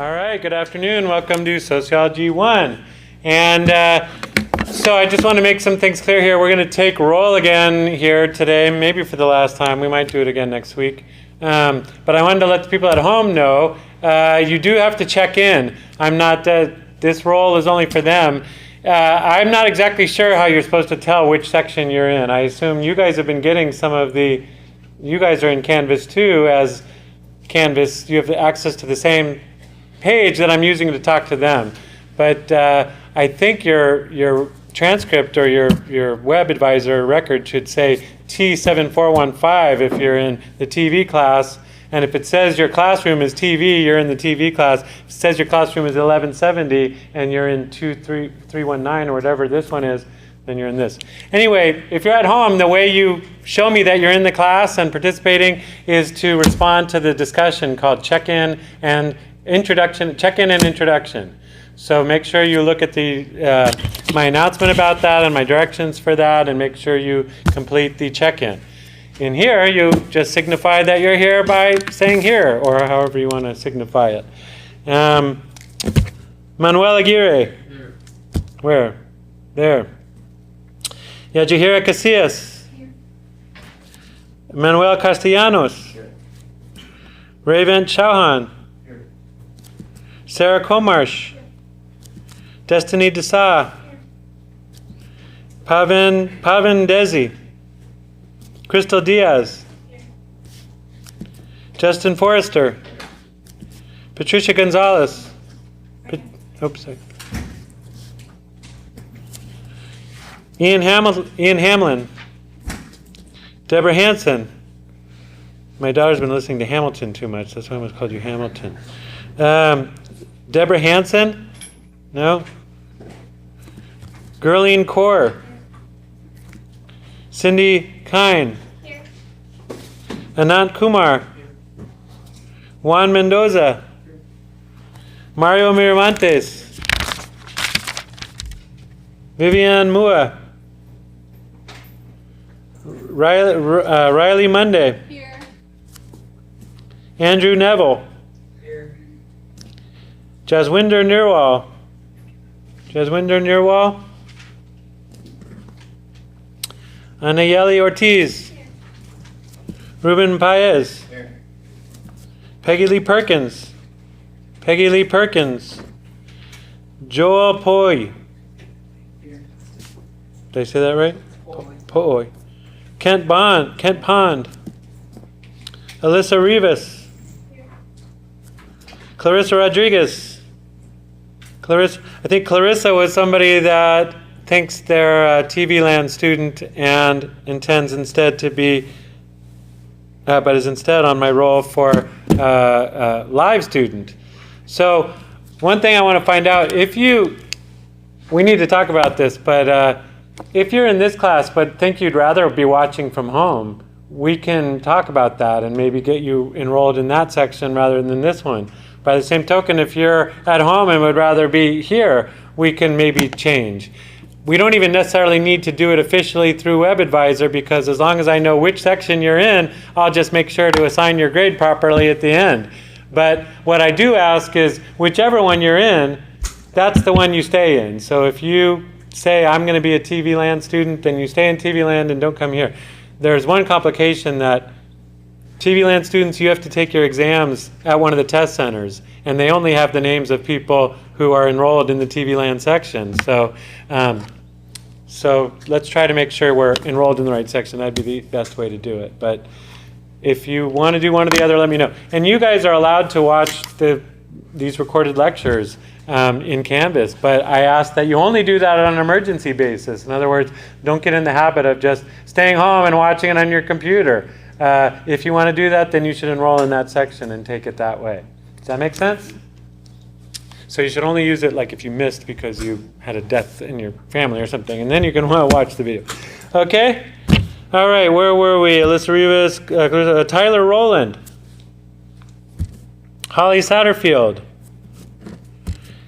All right, good afternoon. Welcome to Sociology 1. And so I just want to make some things clear here. We're going to take roll again here today, maybe for the last time. We might do it again next week. But I wanted to let the people at home know you do have to check in. I'm not, this roll is only for them. I'm not exactly sure how you're supposed to tell which section you're in. I assume you guys have been getting some of the, you guys are in Canvas too. As Canvas, you have access to the same page that I'm using to talk to them. But I think your transcript or your web advisor record should say T7415 if you're in the TV class. And if it says your classroom is TV, you're in the TV class. If it says your classroom is 1170 and you're in 23319 or whatever this one is, then you're in this. Anyway, if you're at home, the way you show me that you're in the class and participating is to respond to the discussion called check-in and introduction, check-in and introduction. So make sure you look at the my announcement about that and my directions for that, and make sure you complete the check-in. In here, you just signify that you're here by saying here, or however you want to signify it. Manuel Aguirre. Here. Where? There. Yajihira Casillas. Here. Manuel Castellanos. Here. Rayvent Chauhan. Here. Sarah Komarsh. Here. Destiny Desa. Here. Pavin Desi. Crystal Diaz. Here. Justin Forrester. Here. Patricia Gonzalez. Sorry. Ian Hamlin. Deborah Hansen. My daughter's been listening to Hamilton too much. That's why I almost called you Hamilton. Deborah Hansen? No? Gerline Kaur. Cindy Kine. Here. Anant Kumar. Here. Juan Mendoza. Here. Mario Miramontes. Vivian Mua. Riley Monday. Here. Andrew Neville. Here. Jaswinder Nirwal. Anayeli Ortiz. Here. Ruben Paez. Here. Peggy Lee Perkins. Joel Poi. Here. Did I say that right? Poi. Kent Pond. Alyssa Rivas. Here. Clarissa Rodriguez. I think Clarissa was somebody that thinks they're a TV Land student and intends instead to be, but is instead on my roll for live student. So one thing I want to find out, we need to talk about this, but if you're in this class but think you'd rather be watching from home, we can talk about that and maybe get you enrolled in that section rather than this one. By the same token, if you're at home and would rather be here, we can maybe change. We don't even necessarily need to do it officially through WebAdvisor, because as long as I know which section you're in, I'll just make sure to assign your grade properly at the end. But what I do ask is, whichever one you're in, that's the one you stay in. So if you say, I'm going to be a TV Land student, then you stay in TV Land and don't come here. There's one complication that TV Land students, you have to take your exams at one of the test centers, and they only have the names of people who are enrolled in the TV Land section. So let's try to make sure we're enrolled in the right section. That'd be the best way to do it. But if you want to do one or the other, let me know. And you guys are allowed to watch these recorded lectures in Canvas, but I ask that you only do that on an emergency basis. In other words, don't get in the habit of just staying home and watching it on your computer. If you want to do that, then you should enroll in that section and take it that way. Does that make sense? So you should only use it like if you missed because you had a death in your family or something, and then you can watch the video. Okay? All right, where were we? Alyssa Rivas, Tyler Rowland, Holly Satterfield,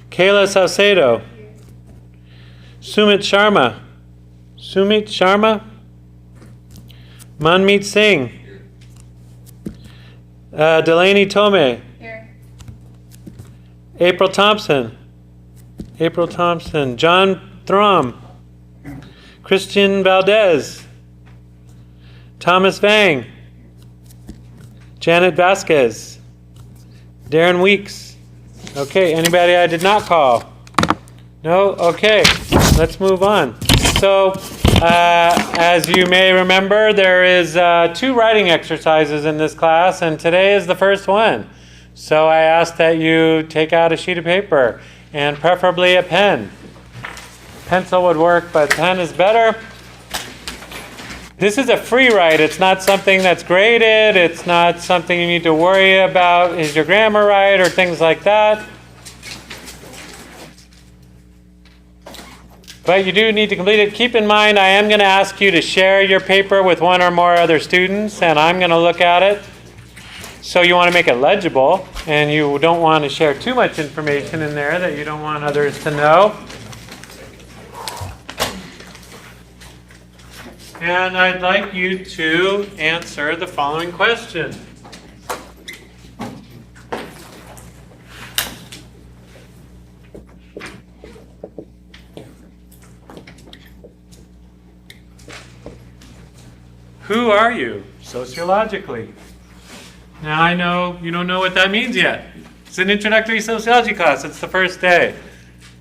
Kayla Salcedo, Sumit Sharma, Manmeet Singh, Delaney Tome, April Thompson. April Thompson. John Thrum. Christian Valdez. Thomas Vang. Janet Vasquez. Darren Weeks. Okay, anybody I did not call? No? Okay, let's move on. So, as you may remember, there is 2 writing exercises in this class, and today is the first one. So I ask that you take out a sheet of paper, and preferably a pen. Pencil would work, but pen is better. This is a free write. It's not something that's graded. It's not something you need to worry about. Is your grammar right or things like that? But you do need to complete it. Keep in mind, I am going to ask you to share your paper with 1 or more other students, and I'm going to look at it. So you want to make it legible, and you don't want to share too much information in there that you don't want others to know. And I'd like you to answer the following question. Who are you, sociologically? Now, I know you don't know what that means yet. It's an introductory sociology class. It's the first day.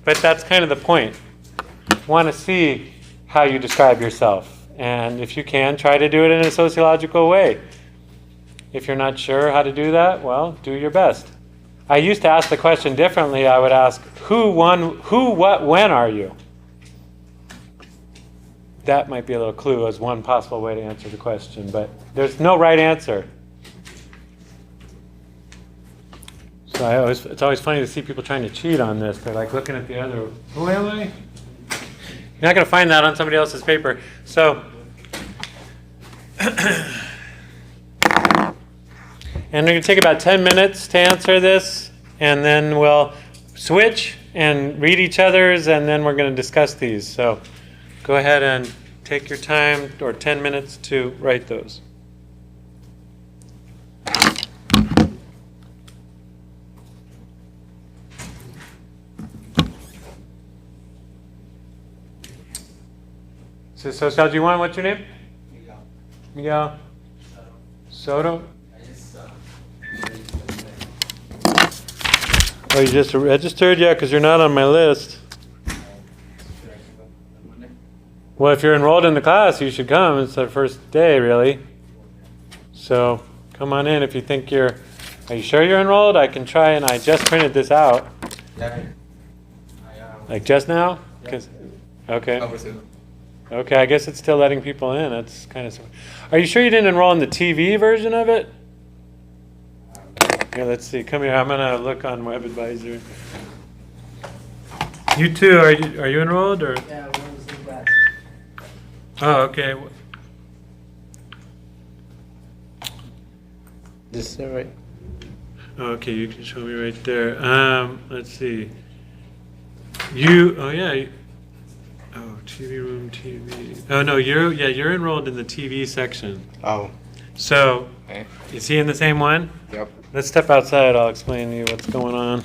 But that's kind of the point. You want to see how you describe yourself. And if you can, try to do it in a sociological way. If you're not sure how to do that, well, do your best. I used to ask the question differently. I would ask, who, what, when are you? That might be a little clue as one possible way to answer the question, but there's no right answer. So it's always funny to see people trying to cheat on this. They're like looking at the other, who am I? You're not going to find that on somebody else's paper. So, and we're going to take about 10 minutes to answer this, and then we'll switch and read each other's, and then we're going to discuss these. So go ahead and take your time, or 10 minutes, to write those. So Sociology 1, what's your name? Miguel. Miguel? Soto? Oh, you just registered? Yeah, because you're not on my list. Well, if you're enrolled in the class, you should come. It's the first day, really. So come on in if you think you're... Are you sure you're enrolled? I can try, and I just printed this out. Yeah. Like just now? Yeah. 'Cause- okay. Overseas. Okay, I guess it's still letting people in. That's kind of... Are you sure you didn't enroll in the TV version of it? Yeah, let's see. Come here. I'm going to look on WebAdvisor. You too. Are you enrolled? Or? Yeah, one was in class. Oh, okay. This is right. Okay, you can show me right there. Let's see. Oh yeah. Oh, TV room, TV. Oh no, you're enrolled in the TV section. Oh. So, Okay. is he in the same one? Yep. Let's step outside. I'll explain to you what's going on.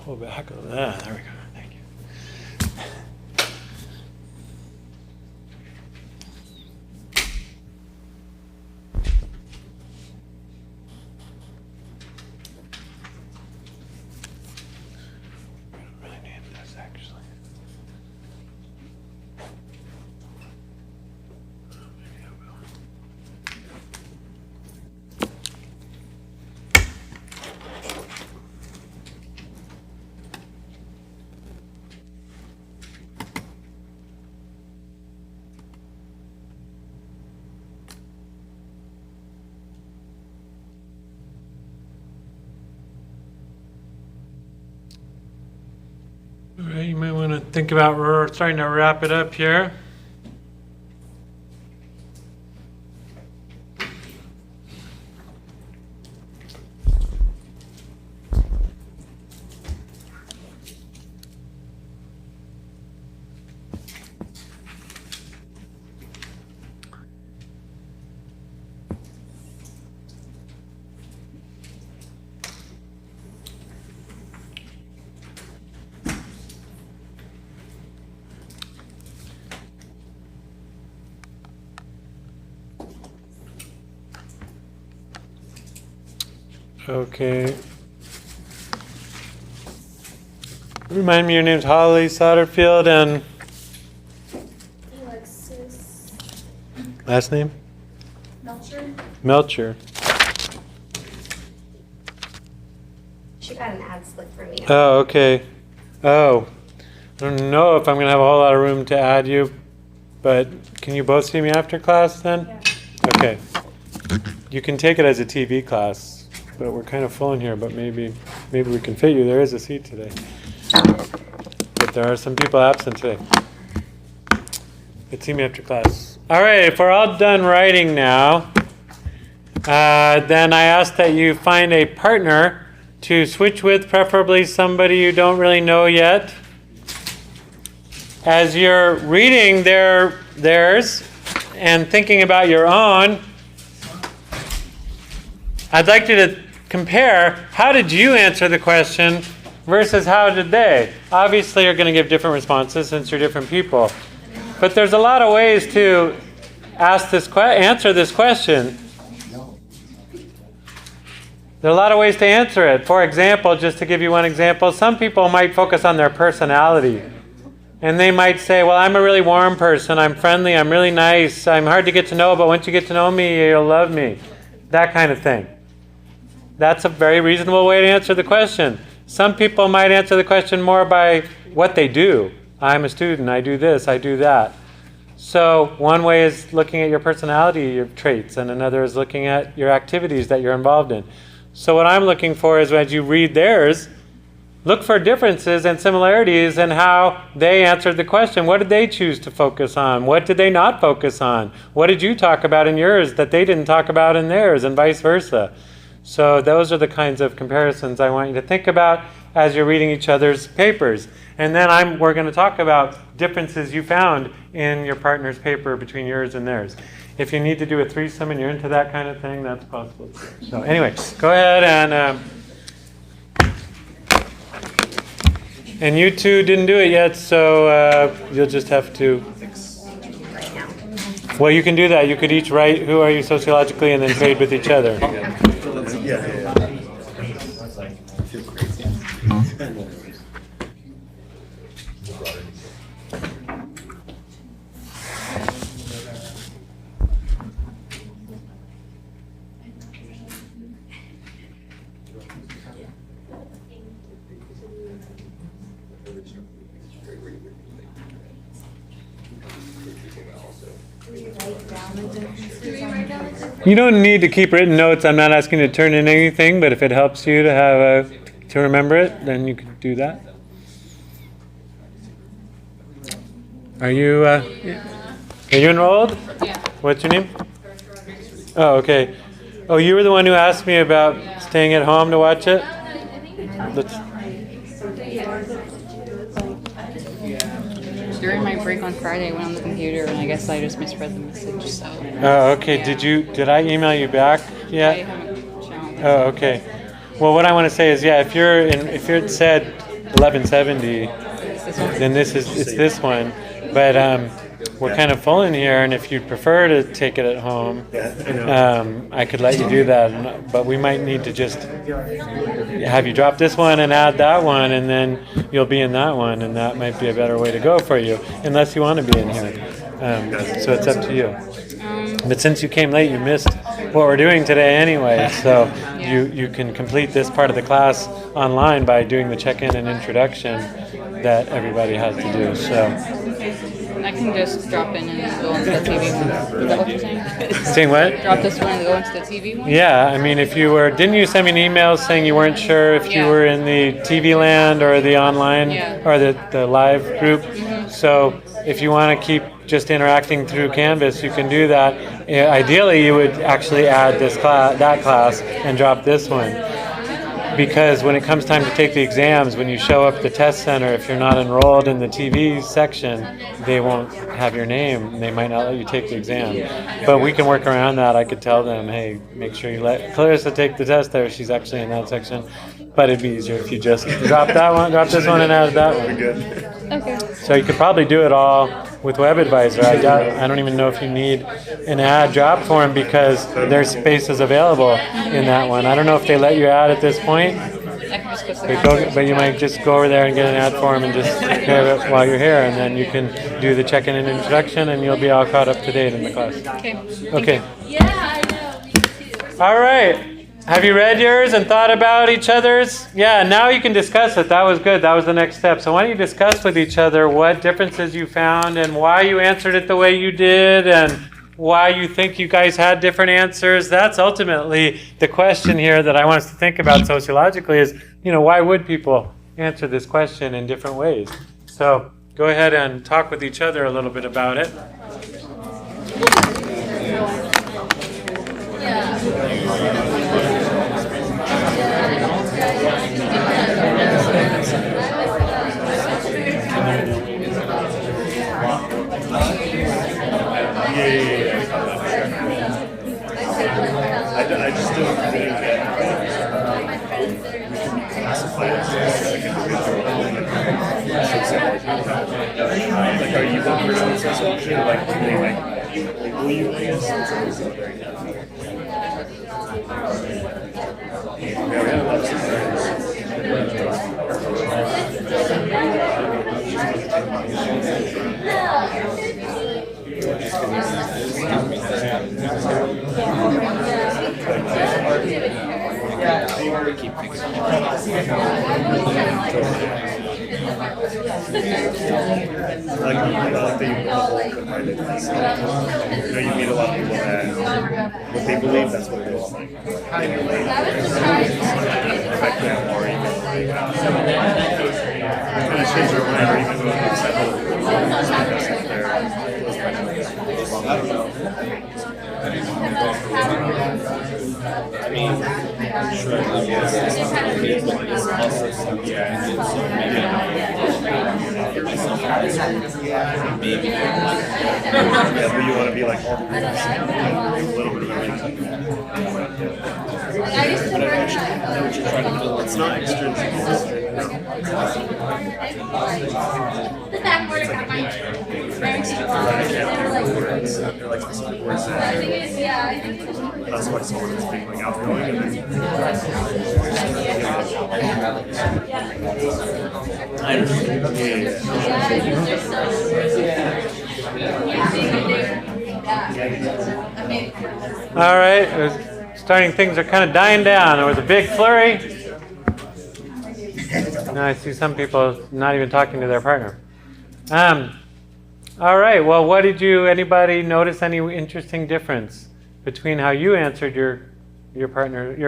Pull back on that. There we go. Thank you. I don't really need this actually. Maybe I will. All right, you might want to think about, we're starting to wrap it up here. Okay. Remind me your name's Holly Satterfield and Alexis last name? Melcher. Melcher. She got an ad slip for me. Oh, okay. Oh, I don't know if I'm going to have a whole lot of room to add you, but can you both see me after class then? Yeah. Okay. You can take it as a TV class. But we're kind of full in here, but maybe we can fit you. There is a seat today. But there are some people absent today. But see me after class. All right, if we're all done writing now, then I ask that you find a partner to switch with, preferably somebody you don't really know yet. As you're reading theirs and thinking about your own, I'd like you to compare how did you answer the question versus how did they. Obviously, you're going to give different responses since you're different people. But there's a lot of ways to answer this question. There are a lot of ways to answer it. For example, just to give you one example, some people might focus on their personality. And they might say, well, I'm a really warm person. I'm friendly. I'm really nice. I'm hard to get to know, but once you get to know me, you'll love me. That kind of thing. That's a very reasonable way to answer the question. Some people might answer the question more by what they do. I'm a student. I do this. I do that. So one way is looking at your personality, your traits, and another is looking at your activities that you're involved in. So what I'm looking for is as you read theirs, look for differences and similarities in how they answered the question. What did they choose to focus on? What did they not focus on? What did you talk about in yours that they didn't talk about in theirs, and vice versa? So those are the kinds of comparisons I want you to think about as you're reading each other's papers. And then we're going to talk about differences you found in your partner's paper between yours and theirs. If you need to do a threesome and you're into that kind of thing, that's possible. So anyway, go ahead and you two didn't do it yet, so you'll just have to. Well, you can do that. You could each write who are you sociologically and then trade with each other. You don't need to keep written notes. I'm not asking you to turn in anything, but if it helps you to remember it, then you can do that. Are you enrolled? Yeah. What's your name? Oh, okay. Oh, you were the one who asked me about staying at home to watch it? During my break on Friday, I went on the computer and I guess I just misread the message. So Oh, okay. Yeah. Did I email you back I yet? haven't shown. Oh, okay. Well, what I want to say is, yeah, if it said 1170, It's this one. then it's this one. But we're kind of full in here, and if you'd prefer to take it at home, I could let you do that. But we might need to just have you drop this one and add that one, and then you'll be in that one, and that might be a better way to go for you, unless you want to be in here. So it's up to you. But since you came late, you missed what we're doing today anyway. So you can complete this part of the class online by doing the check-in and introduction that everybody has to do. So I can just drop in and go into the TV one. Is that what you're saying? saying what? Drop this one and go into the TV one? Yeah, I mean, if you were, didn't you send me an email saying you weren't sure if you Yeah. were in the TV land or the online Yeah. or the live group? So if you want to keep just interacting through Canvas, you can do that. Ideally, you would actually add that class and drop this one. Because when it comes time to take the exams, when you show up at the test center, if you're not enrolled in the TV section, they won't have your name. They might not let you take the exam. But we can work around that. I could tell them, hey, make sure you let Clarissa take the test there. She's actually in that section. But it'd be easier if you just drop this one and add that one. Okay. So you could probably do it all with WebAdvisor. I don't even know if you need an ad drop form because there's spaces available in that one. I don't know if they let you add at this point, I can just go but you might just go over there and get an ad form and just take care of it while you're here, and then you can do the check-in and introduction, and you'll be all caught up to date in the class. Okay. Okay. Yeah, I know. Me too. All right. Have you read yours and thought about each other's? Yeah, now you can discuss it. That was good. That was the next step. So why don't you discuss with each other what differences you found and why you answered it the way you did and why you think you guys had different answers. That's ultimately the question here that I want us to think about sociologically is, why would people answer this question in different ways? So go ahead and talk with each other a little bit about it. I just don't think that we can classify it as like, are you one person in sociology, or like, do they label you, I guess? It's always very yeah, we have a lot of similarities. Like that you you meet a lot of people that what they believe, that's what it is. Like, they believe affect them, or even kind of change their mind, or even go to I don't know. I mean, I'm sure it's also something maybe Yeah, but you want to be like all a little bit of everything. It's not extrinsic. They're like specific words that's why someone is being like outgoing and then I All right, things are kind of dying down. There was a big flurry. Now I see some people not even talking to their partner. All right, well, anybody notice any interesting difference between how you answered your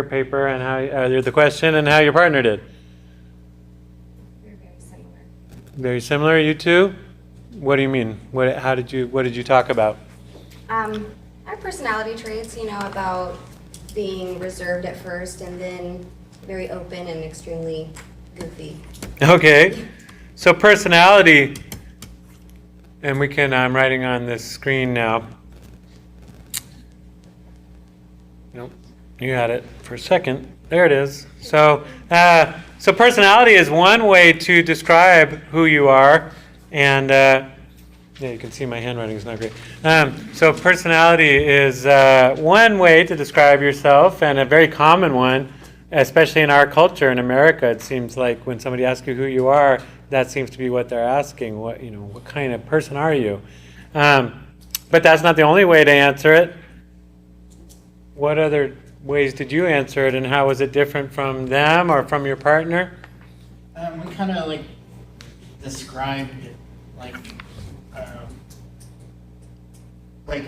paper and how the question and how your partner did? We're very similar. Very similar, you two? What do you mean? What did you talk about? Our personality traits, about being reserved at first and then very open and extremely goofy. Okay. So personality, and I'm writing on this screen now. Nope, you had it for a second. There it is. So personality is one way to describe who you are, and yeah, you can see my handwriting is not great. So personality is one way to describe yourself, and a very common one, especially in our culture in America. It seems like when somebody asks you who you are, that seems to be what they're asking. What kind of person are you? But that's not the only way to answer it. What other ways did you answer it, and how was it different from them or from your partner? We kind of described it like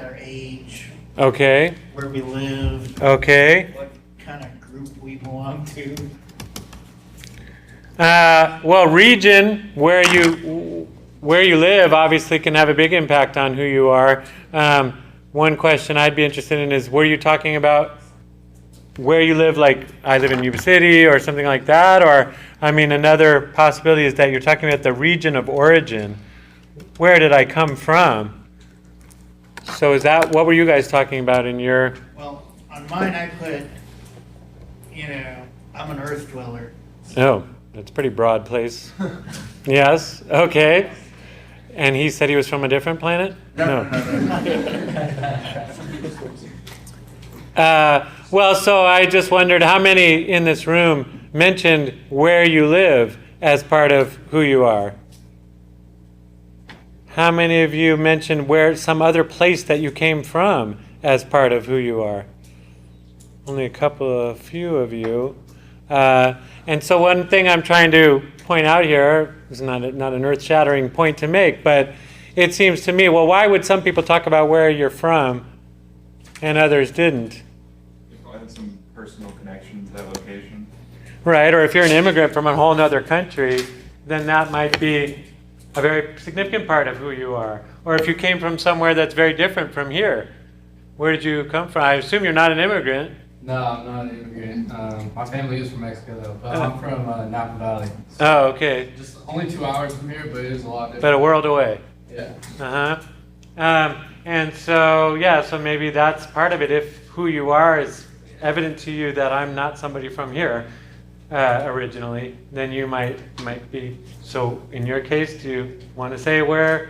our age, Okay. where we lived, Okay. what kind of group we belong to. Well, region where you live obviously can have a big impact on who you are. One question I'd be interested in is, were you talking about where you live, like I live in Yuba City or something like that? Or, another possibility is that you're talking about the region of origin. Where did I come from? So what were you guys talking about in your... Well, on mine I put, I'm an earth dweller. Oh, that's a pretty broad place. Yes, okay. And he said he was from a different planet? No. Well, so I just wondered how many in this room mentioned where you live as part of who you are? How many of you mentioned some other place that you came from as part of who you are? Only a few of you. And so one thing I'm trying to point out here is not an earth-shattering point to make, but it seems to me, well, why would some people talk about where you're from and others didn't? You probably have some personal connection to that location. Right, or if you're an immigrant from a whole other country, then that might be a very significant part of who you are. Or if you came from somewhere that's very different from here, where did you come from? I assume you're not an immigrant. No, I'm not an immigrant. My family is from Mexico, though, but I'm from Napa Valley. So Oh, okay. just only 2 hours from here, but it is a lot different. But a world away. Yeah. And so, yeah, so maybe that's part of it. If who you are is evident to you that I'm not somebody from here originally, then you might be. So in your case, do you want to say why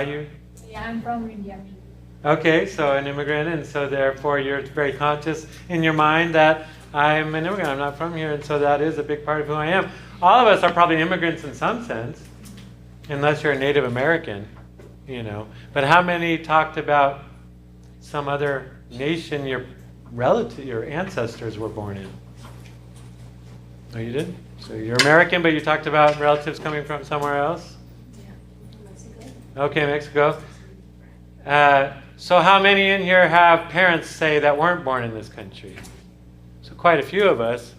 you? Yeah, I'm from India. Okay, so an immigrant, and so therefore you're very conscious in your mind that I'm an immigrant, I'm not from here, and so that is a big part of who I am. All of us are probably immigrants in some sense, unless you're a Native American, But how many talked about some other nation your ancestors were born in? Oh, you did? So you're American, but you talked about relatives coming from somewhere else? Yeah, Mexico. Okay, Mexico. So how many in here have parents say that weren't born in this country? So quite a few of us,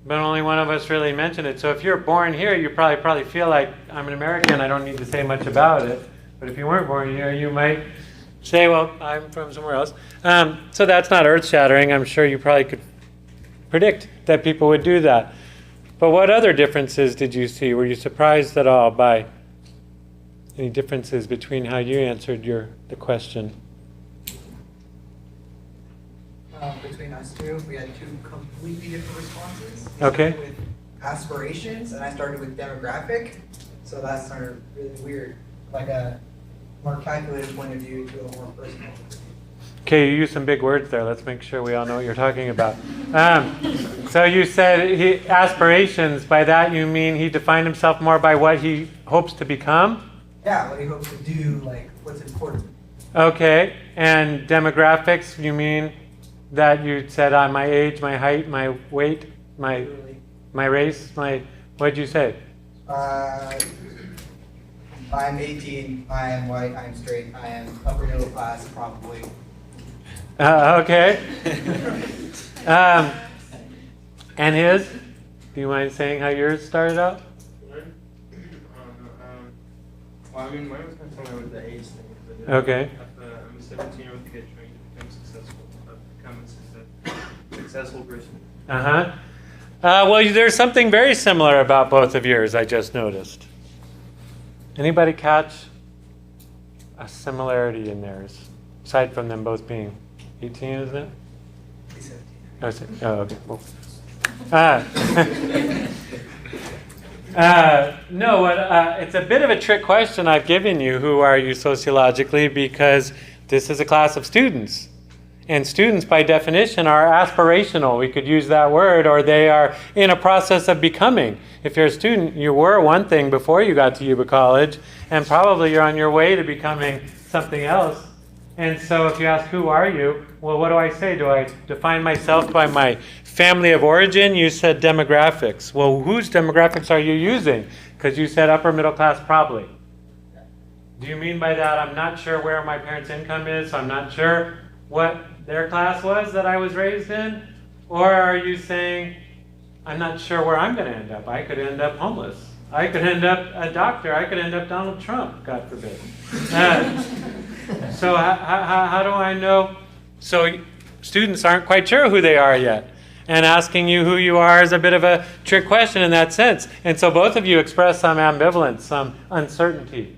but only one of us really mentioned it. So if you're born here, you probably feel like I'm an American, I don't need to say much about it. But if you weren't born here, you might say, well, I'm from somewhere else. So that's not earth-shattering. I'm sure you probably could predict that people would do that. But what other differences did you see? Were you surprised at all by any differences between how you answered the question? Between us two, we had two completely different responses. He Okay. started with aspirations, and I started with demographic. So that started really weird, like a more calculated point of view to a more personal. Okay, you used some big words there. Let's make sure we all know what you're talking about. So you said aspirations. By that you mean he defined himself more by what he hopes to become? Yeah, what he hopes to do, like what's important. Okay, and demographics, you mean that you said my age, my height, my weight, my race, what'd you say? I'm 18, I am white, I am straight, I am upper middle class, probably. Okay. And his? Do you mind saying how yours started out? Well, mine was kind of similar with the age thing. Okay. I'm 17-year-old to get trained to become successful. I've become a successful person. Well, there's something very similar about both of yours, I just noticed. Anybody catch a similarity in theirs, aside from them both being 18, isn't it? He's 17. Oh, okay. Well. No, it's a bit of a trick question I've given you. Who are you sociologically? Because this is a class of students. And students, by definition, are aspirational. We could use that word, or they are in a process of becoming. If you're a student, you were one thing before you got to Yuba College, and probably you're on your way to becoming something else. And so if you ask, who are you? Well, what do I say? Do I define myself by my family of origin? You said demographics. Well, whose demographics are you using? Because you said upper middle class, probably. Do you mean by that, I'm not sure where my parents' income is, so I'm not sure what their class was that I was raised in? Or are you saying, I'm not sure where I'm going to end up? I could end up homeless. I could end up a doctor. I could end up Donald Trump, God forbid. So how do I know? So students aren't quite sure who they are yet. And asking you who you are is a bit of a trick question in that sense. And so both of you express some ambivalence, some uncertainty.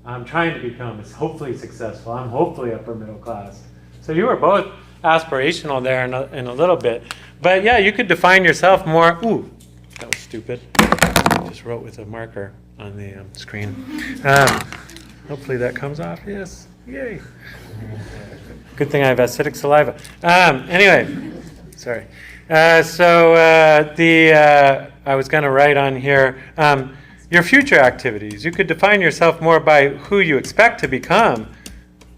I'm trying to become hopefully successful. I'm hopefully upper middle class. So you were both aspirational there in a little bit. But yeah, you could define yourself more. Ooh, that was stupid. I just wrote with a marker on the screen. Hopefully that comes off. Yes. Yay. Good thing I have acidic saliva. Anyway, sorry. I was going to write on here your future activities. You could define yourself more by who you expect to become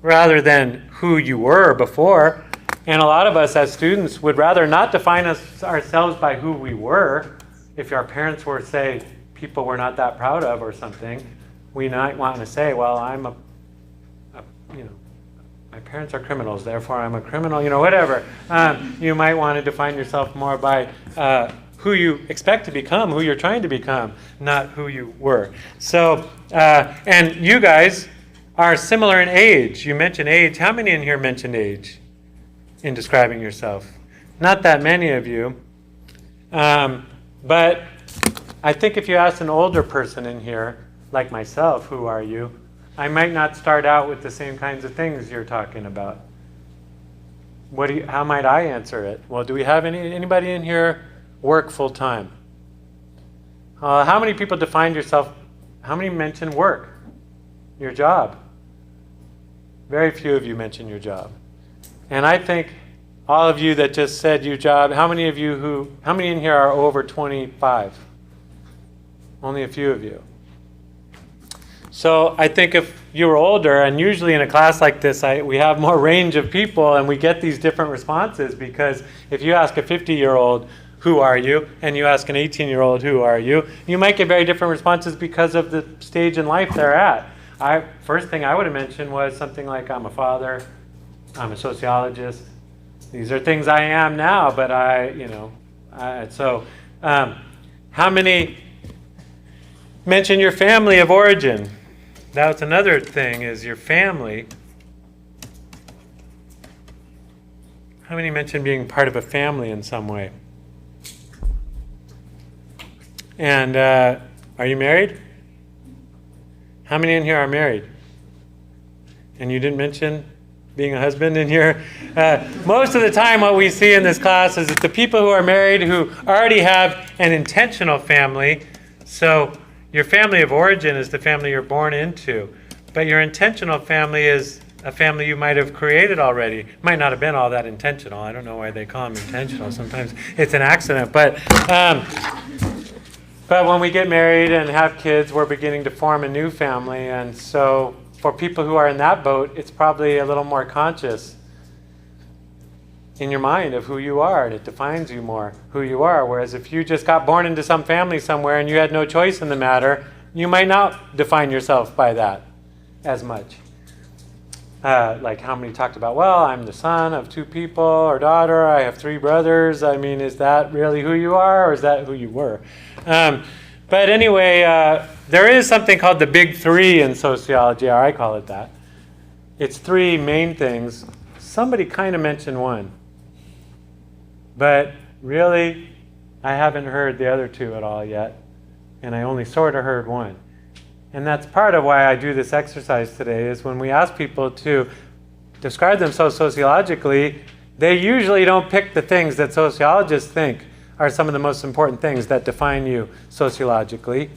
rather than who you were before. And a lot of us as students would rather not define ourselves by who we were. If our parents were, say, people we're not that proud of or something, we might want to say, well, I'm my parents are criminals, therefore I'm a criminal, whatever. You might want to define yourself more by who you expect to become, who you're trying to become, not who you were. So, and you guys are similar in age. You mentioned age. How many in here mentioned age in describing yourself? Not that many of you. But I think if you ask an older person in here, like myself, who are you? I might not start out with the same kinds of things you're talking about. How might I answer it? Well, do we have anybody in here work full time? How many people defined yourself? How many mentioned work? Your job? Very few of you mentioned your job. And I think all of you that just said your job, how many in here are over 25? Only a few of you. So I think if you were older, and usually in a class like this, we have more range of people and we get these different responses, because if you ask a 50-year-old, who are you? And you ask an 18-year-old, who are you? You might get very different responses because of the stage in life they're at. First thing I would have mentioned was something like, I'm a father, I'm a sociologist. These are things I am now, but how many mention your family of origin? That's another thing, is your family. How many mention being part of a family in some way? And are you married? How many in here are married? And you didn't mention being a husband in here? Most of the time what we see in this class is that the people who are married who already have an intentional family. So your family of origin is the family you're born into. But your intentional family is a family you might have created already. Might not have been all that intentional. I don't know why they call them intentional. Sometimes it's an accident. But when we get married and have kids, we're beginning to form a new family. And so for people who are in that boat, it's probably a little more conscious in your mind of who you are, and it defines you more, who you are. Whereas if you just got born into some family somewhere and you had no choice in the matter, you might not define yourself by that as much. Like how many talked about, well, I'm the son of 2 people, or daughter, I have 3 brothers. I mean, is that really who you are, or is that who you were? But anyway, there is something called the big 3 in sociology, or I call it that. It's 3 main things. Somebody kind of mentioned one. But really, I haven't heard the other two at all yet, and I only sort of heard one. And that's part of why I do this exercise today, is when we ask people to describe themselves sociologically, they usually don't pick the things that sociologists think are some of the most important things that define you sociologically.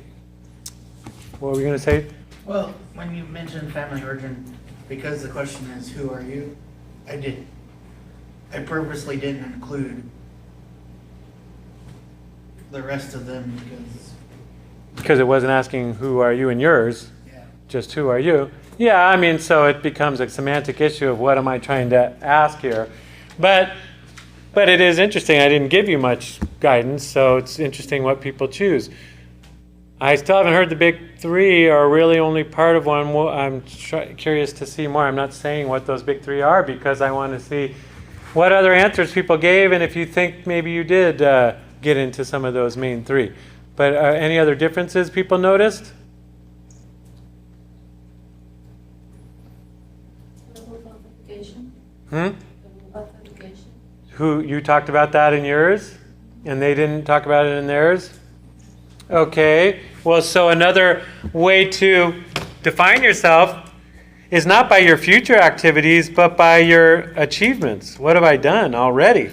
What were we going to say? Well, when you mentioned family origin, because the question is, who are you? I purposely didn't include the rest of them Because it wasn't asking who are you and yours, yeah. just who are you. Yeah, I mean, so it becomes a semantic issue of what am I trying to ask here. But it is interesting. I didn't give you much guidance, so it's interesting what people choose. I still haven't heard the big three are really only part of one. Well, I'm curious to see more. I'm not saying what those big three are because I want to see what other answers people gave and if you think maybe you did get into some of those main three. But any other differences people noticed? Level of authentication. Hmm? Level of authentication. Who, you talked about that in yours? And they didn't talk about it in theirs? Okay. Well, so another way to define yourself is not by your future activities, but by your achievements. What have I done already?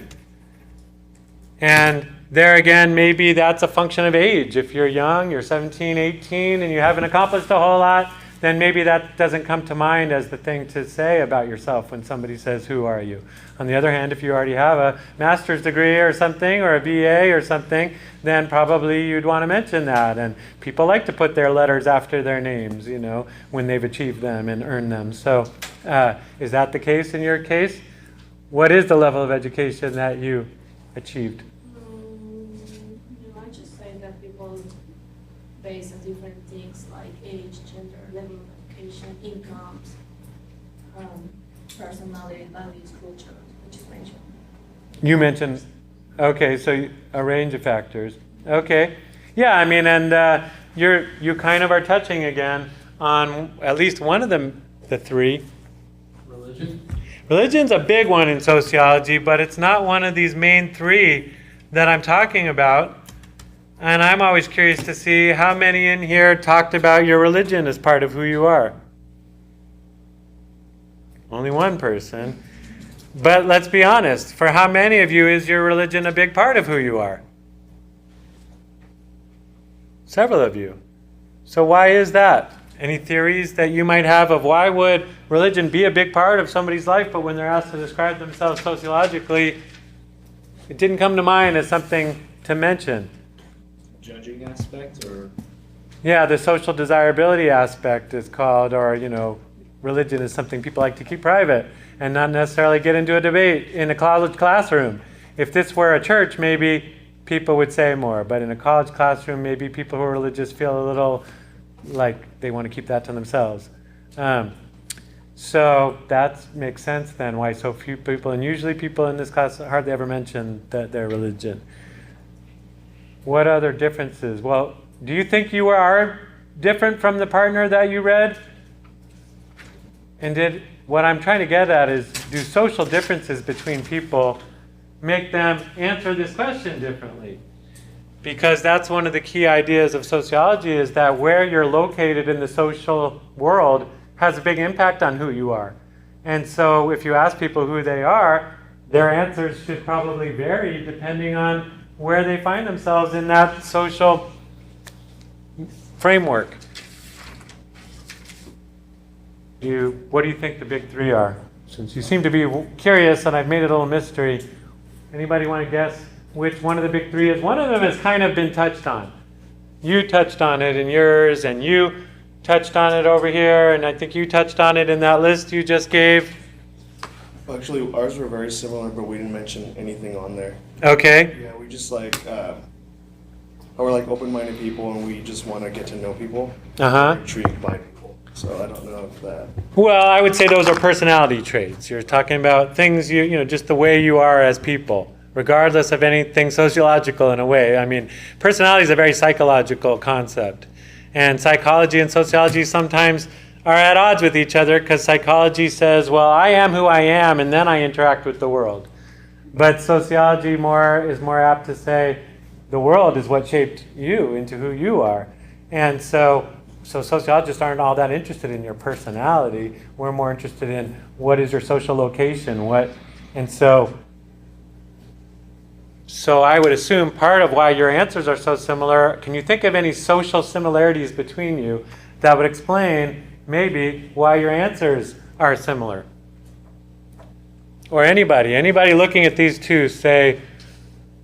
And there again, maybe that's a function of age. If you're young, you're 17, 18, and you haven't accomplished a whole lot, then maybe that doesn't come to mind as the thing to say about yourself when somebody says, who are you? On the other hand, if you already have a master's degree or something, or a BA or something, then probably you'd want to mention that. And people like to put their letters after their names, you know, when they've achieved them and earned them. So is that the case in your case? What is the level of education that you achieved? I just say that people base on different things like age, gender, level of education, incomes, personality, values, culture, which is mentioned. You mentioned, okay, so a range of factors. Okay. Yeah, I mean, and you kind of are touching again on at least one of them, the three. Religion? Religion's a big one in sociology, but it's not one of these main three that I'm talking about. And I'm always curious to see how many in here talked about your religion as part of who you are. Only one person. But let's be honest, for how many of you is your religion a big part of who you are? Several of you. So why is that? Any theories that you might have of why would religion be a big part of somebody's life, but when they're asked to describe themselves sociologically, it didn't come to mind as something to mention? Judging aspect, or Yeah, the social desirability aspect is called, or, you know, religion is something people like to keep private and not necessarily get into a debate in a college classroom. If this were a church, maybe people would say more, but in a college classroom, maybe people who are religious feel a little like they want to keep that to themselves. So that makes sense then, why so few people, and usually people in this class hardly ever mention that their religion. What other differences? Well, do you think you are different from the partner that you read? And what I'm trying to get at is, do social differences between people make them answer this question differently? Because that's one of the key ideas of sociology, is that where you're located in the social world has a big impact on who you are. And so if you ask people who they are, their answers should probably vary depending on where they find themselves in that social framework. What do you think the big three are? Since you seem to be curious and I've made it a little mystery, anybody want to guess which one of the big three is? One of them has kind of been touched on. You touched on it in yours, and you touched on it over here, and I think you touched on it in that list you just gave. Well, actually, ours were very similar, but we didn't mention anything on there. Okay. Yeah, we just we're like open-minded people, and we just want to get to know people. Uh-huh. We're intrigued by people. So I don't know if that. Well, I would say those are personality traits. You're talking about things you know, just the way you are as people, regardless of anything sociological in a way. I mean, personality is a very psychological concept. And psychology and sociology sometimes are at odds with each other, because psychology says, well, I am who I am, and then I interact with the world. But sociology is more apt to say, the world is what shaped you into who you are. And so sociologists aren't all that interested in your personality. We're more interested in what is your social location, and so I would assume part of why your answers are so similar, can you think of any social similarities between you that would explain maybe why your answers are similar? Or anybody looking at these two say,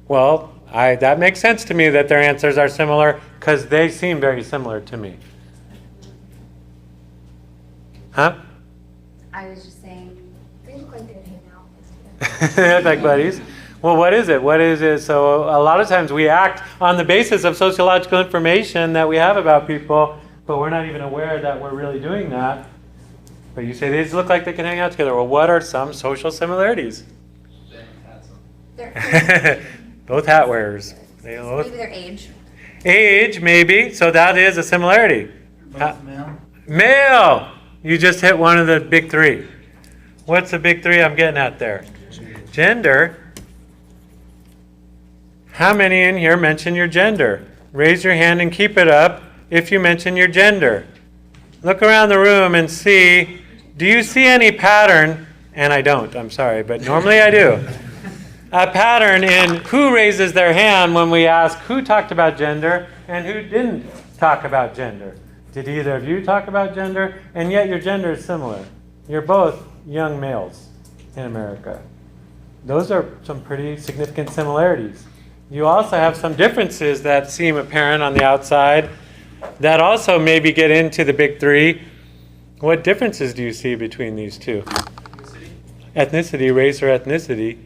well, that makes sense to me that their answers are similar because they seem very similar to me. Huh? I was just saying, they look like they would hang out. They look like buddies. Well, what is it? So a lot of times we act on the basis of sociological information that we have about people, but we're not even aware that we're really doing that. But you say they just look like they can hang out together. Well, what are some social similarities? They're Both hat wearers. maybe their age. Age, maybe. So that is a similarity. Both male. Male! You just hit one of the big three. What's the big three I'm getting at there? Gender. How many in here mention your gender? Raise your hand and keep it up if you mention your gender. Look around the room and see, do you see any pattern? And I don't, I'm sorry, but normally I do. A pattern in who raises their hand when we ask who talked about gender and who didn't talk about gender. Did either of you talk about gender? And yet your gender is similar. You're both young males in America. Those are some pretty significant similarities. You also have some differences that seem apparent on the outside that also maybe get into the big three. What differences do you see between these two? Ethnicity, race, or ethnicity.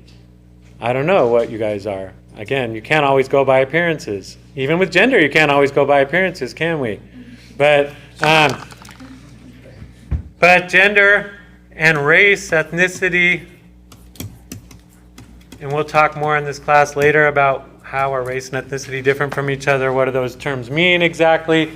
I don't know what you guys are. Again, you can't always go by appearances. Even with gender, you can't always go by appearances, can we? But gender and race, ethnicity, and we'll talk more in this class later about how are race and ethnicity different from each other? What do those terms mean exactly?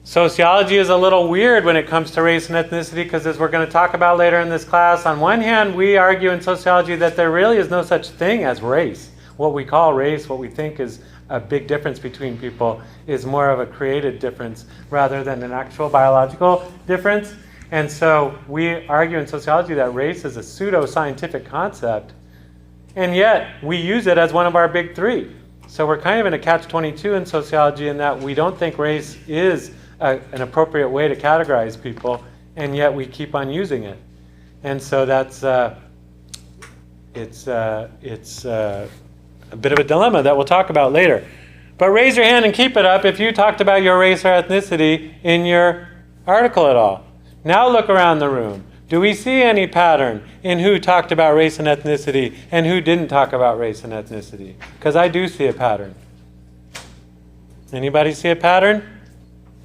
Sociology is a little weird when it comes to race and ethnicity because, as we're going to talk about later in this class, on one hand, we argue in sociology that there really is no such thing as race. What we call race, what we think is a big difference between people, is more of a created difference rather than an actual biological difference. And so we argue in sociology that race is a pseudo-scientific concept. And yet, we use it as one of our big three. So we're kind of in a catch-22 in sociology in that we don't think race is an appropriate way to categorize people, and yet we keep on using it. And so that's it's a bit of a dilemma that we'll talk about later. But raise your hand and keep it up if you talked about your race or ethnicity in your article at all. Now look around the room. Do we see any pattern in who talked about race and ethnicity and who didn't talk about race and ethnicity? Because I do see a pattern. Anybody see a pattern?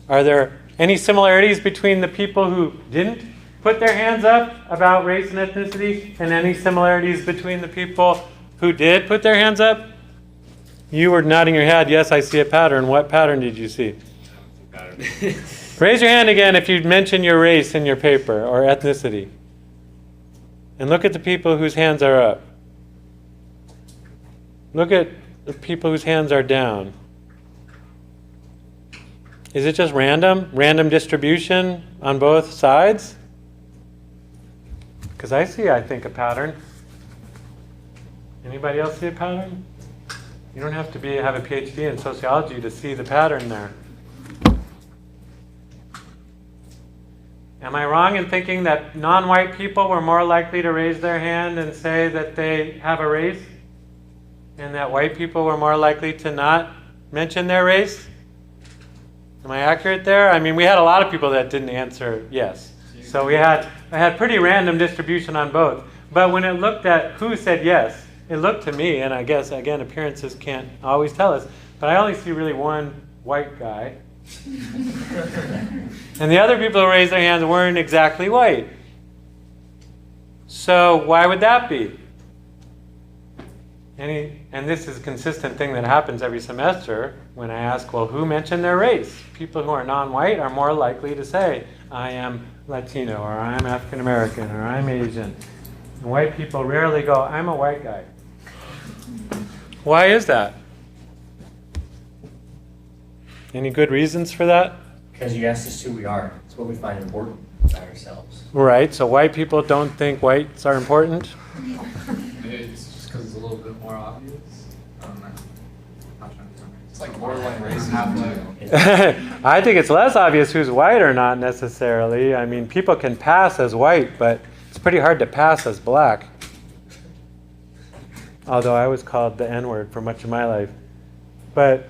Are there any similarities between the people who didn't put their hands up about race and ethnicity and any similarities between the people who did put their hands up? You were nodding your head. Yes, I see a pattern. What pattern did you see? Raise your hand again if you mention your race in your paper or ethnicity. And look at the people whose hands are up. Look at the people whose hands are down. Is it just random? Random distribution on both sides? Because I think, a pattern. Anybody else see a pattern? You don't have to have a PhD in sociology to see the pattern there. Am I wrong in thinking that non-white people were more likely to raise their hand and say that they have a race? And that white people were more likely to not mention their race? Am I accurate there? I mean, we had a lot of people that didn't answer yes. So I had pretty random distribution on both. But when it looked at who said yes, it looked to me, and I guess, again, appearances can't always tell us, but I only see really one white guy. And the other people who raised their hands weren't exactly white. So why would that be? And this is a consistent thing that happens every semester when I ask, well, who mentioned their race? People who are non-white are more likely to say, I am Latino, or I'm African American, or I'm Asian. And white people rarely go, I'm a white guy. Why is that? Any good reasons for that? Because you asked us who we are. It's what we find important about ourselves. Right, so white people don't think whites are important? Maybe it's just because it's a little bit more obvious. I'm not trying to tell. It's like borderline racism. I think it's less obvious who's white or not necessarily. I mean, people can pass as white, but it's pretty hard to pass as black. Although I was called the N-word for much of my life. But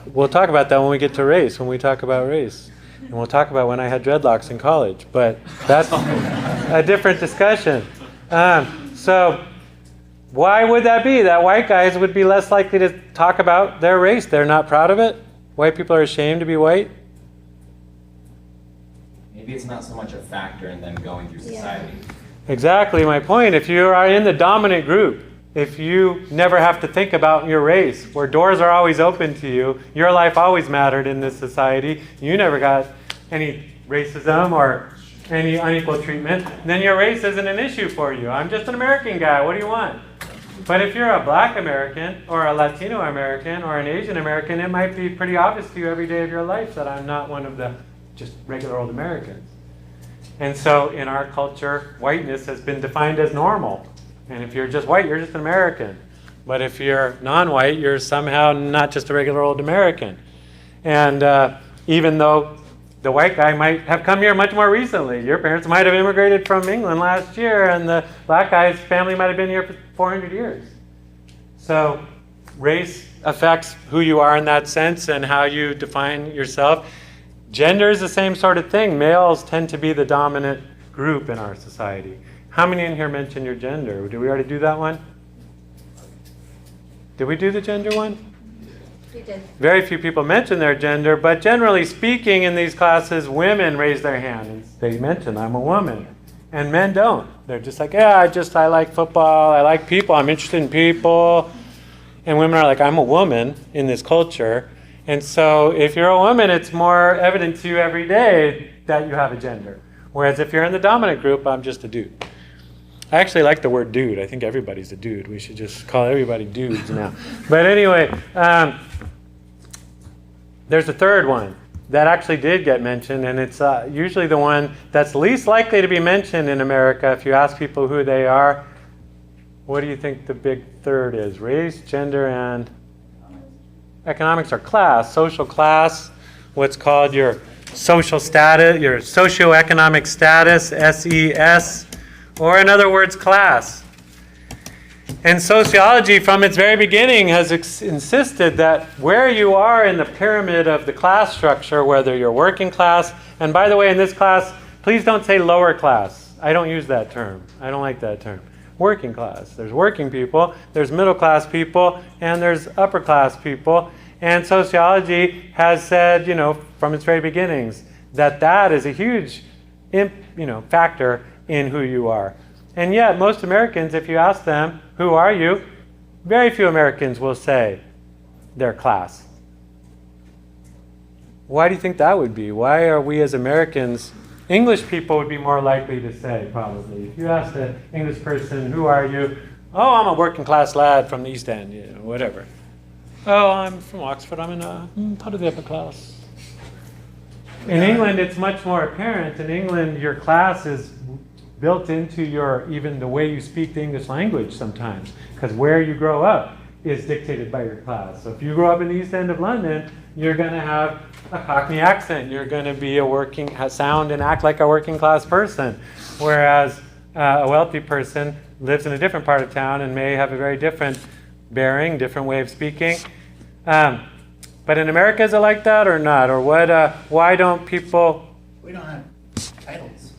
we'll talk about that when we get to race, when we talk about race. And we'll talk about when I had dreadlocks in college. But that's a different discussion. So why would that be? That white guys would be less likely to talk about their race. They're not proud of it. White people are ashamed to be white. Maybe it's not so much a factor in them going through society. Exactly my point. If you are in the dominant group, if you never have to think about your race, where doors are always open to you, your life always mattered in this society, you never got any racism or any unequal treatment, then your race isn't an issue for you. I'm just an American guy. What do you want? But if you're a black American or a Latino American or an Asian American, it might be pretty obvious to you every day of your life that I'm not one of the just regular old Americans. And so in our culture, whiteness has been defined as normal. And if you're just white, you're just an American. But if you're non-white, you're somehow not just a regular old American. And even though the white guy might have come here much more recently, your parents might have immigrated from England last year, and the black guy's family might have been here for 400 years. So race affects who you are in that sense and how you define yourself. Gender is the same sort of thing. Males tend to be the dominant group in our society. How many in here mention your gender? Did we already do that one? Did we do the gender one? We did. Very few people mention their gender, but generally speaking in these classes, women raise their hand and they mention, I'm a woman. And men don't. They're just like, yeah, I like football, I like people, I'm interested in people. And women are like, I'm a woman in this culture. And so if you're a woman, it's more evident to you every day that you have a gender. Whereas if you're in the dominant group, I'm just a dude. I actually like the word dude. I think everybody's a dude. We should just call everybody dudes now. But anyway, there's a third one that actually did get mentioned, and it's usually the one that's least likely to be mentioned in America. If you ask people who they are, what do you think the big third is? Race, gender, and economics or class, social class, what's called your social status, your socioeconomic status, SES, or in other words, class. And sociology from its very beginning has insisted that where you are in the pyramid of the class structure, whether you're working class, and by the way, in this class, please don't say lower class. I don't use that term. I don't like that term. Working class. There's working people, there's middle class people, and there's upper class people. And sociology has said, from its very beginnings, that is a huge, factor in who you are. And yet, most Americans, if you ask them, who are you? Very few Americans will say their class. Why do you think that would be? Why are we as Americans, English people would be more likely to say, probably. If you ask an English person, who are you? Oh, I'm a working class lad from the East End, whatever. Oh, I'm from Oxford, I'm part of the upper class. In England, it's much more apparent. In England, your class is built into even the way you speak the English language sometimes, because where you grow up is dictated by your class. So if you grow up in the East End of London, you're going to have a Cockney accent. You're going to be sound and act like a working class person, whereas a wealthy person lives in a different part of town and may have a very different bearing, different way of speaking. But in America, is it like that or not? Or what? Why don't people? We don't have titles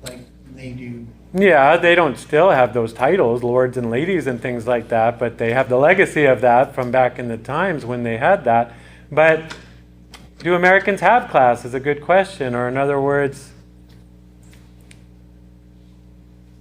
like they do. Yeah, they don't still have those titles, lords and ladies and things like that, but they have the legacy of that from back in the times when they had that. But do Americans have class is a good question. Or in other words,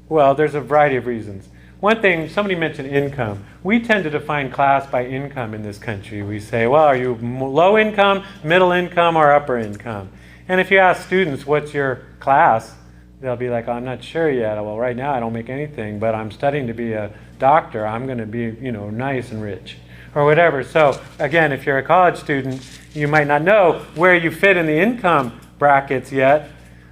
well, there's a variety of reasons. One thing, somebody mentioned income. We tend to define class by income in this country. We say, well, are you low income, middle income, or upper income? And if you ask students, what's your class? They'll be like, I'm not sure yet. Well, right now I don't make anything, but I'm studying to be a doctor. I'm going to be, nice and rich. or whatever. So again, if you're a college student, you might not know where you fit in the income brackets yet.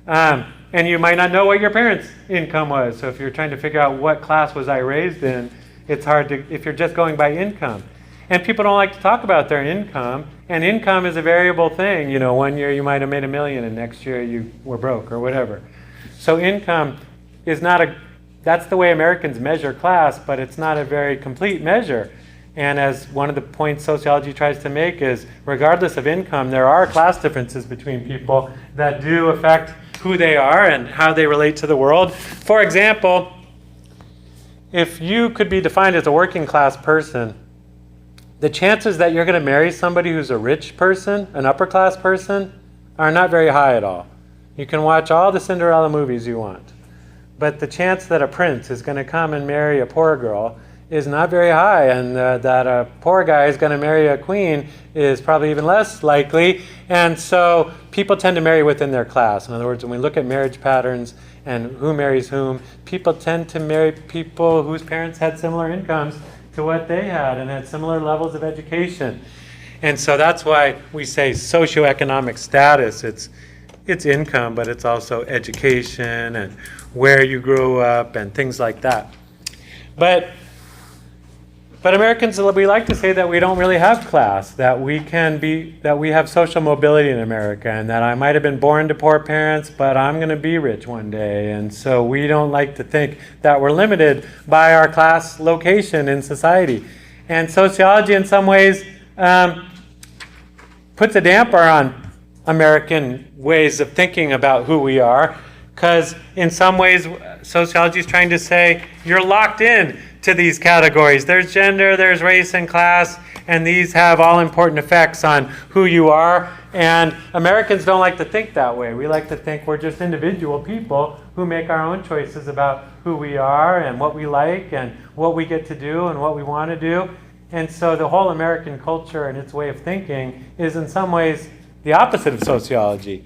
And you might not know what your parents' income was. So if you're trying to figure out what class was I raised in, it's hard to, if you're just going by income. And people don't like to talk about their income. And income is a variable thing. You know, one year you might have made $1 million and next year you were broke or whatever. So income is not that's the way Americans measure class, but it's not a very complete measure. And as one of the points sociology tries to make is, regardless of income, there are class differences between people that do affect who they are and how they relate to the world. For example, if you could be defined as a working class person, the chances that you're going to marry somebody who's a rich person, an upper class person, are not very high at all. You can watch all the Cinderella movies you want. But the chance that a prince is going to come and marry a poor girl is not very high, and that a poor guy is going to marry a queen is probably even less likely. And so people tend to marry within their class. In other words, when we look at marriage patterns and who marries whom, people tend to marry people whose parents had similar incomes to what they had and had similar levels of education. And so that's why we say socioeconomic status. It's income, but it's also education and where you grew up and things like that. But Americans, we like to say that we don't really have class, that we have social mobility in America, and that I might have been born to poor parents, but I'm going to be rich one day. And so we don't like to think that we're limited by our class location in society. And sociology in some ways puts a damper on American ways of thinking about who we are, because in some ways sociology is trying to say you're locked in to these categories. There's gender, there's race and class, and these have all important effects on who you are. And Americans don't like to think that way. We like to think we're just individual people who make our own choices about who we are and what we like and what we get to do and what we want to do. And so the whole American culture and its way of thinking is in some ways the opposite of sociology.